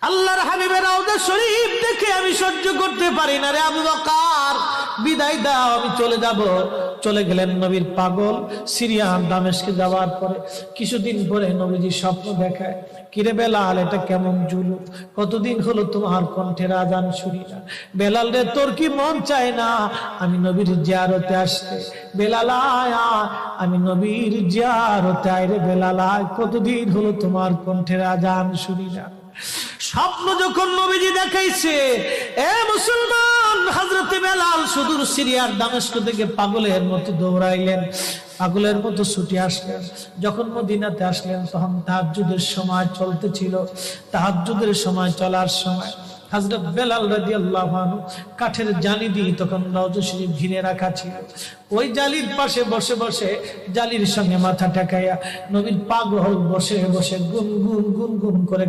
আল্লাহর হাবিবের রওজা শরীফ দেখে আমি সহ্য করতে পারি না রে আবু বকর, বিদায় দাও, আমি চলে যাব। চলে গেলেন নবীর পাগল। সিরিয়ান দামেস্কে যাওয়ার পরে কিছুদিন পরে নবীজি স্বপ্ন দেখায়, কিরে বেলাল, এটা কেমন জুলুম, কতদিন হলো তোমার কণ্ঠের আজান শুনি না। বেলাল রে, তোর কি মন চায় না আমি নবীর জিয়ারতে আসতে? বেলাল আয়, আমি নবীর জিয়ারতে আয় রে বেলাল আয়, কতদিন হলো তোমার কণ্ঠের আজান শুনি না। স্বপ্ন যখন নবীজি দেখাইছে, এ মুসলমান, হযরতে বেলাল সুদূর সিরিয়ার দামেস্ক থেকে পাগলের মতো দৌড়াইলেন, পাগলের মতো ছুটে আসলেন। যখন মদিনাতে আসলেন তখন তাহাজ্জুদের সময় চলতেছিল। তাহাজ্জুদের সময় চলার সময় হযরত বেলাল রাদিয়াল্লাহু আনহু কাঠের জালি দিয়ে তখন রওজা শরীফ ঘিরে রাখা ছিল। ওই জালির পাশে বসে বসে জালির সঙ্গে মাথা ঠেকাইয়া নবীর পাগল বসে বসে গুনগুন গুনগুন করে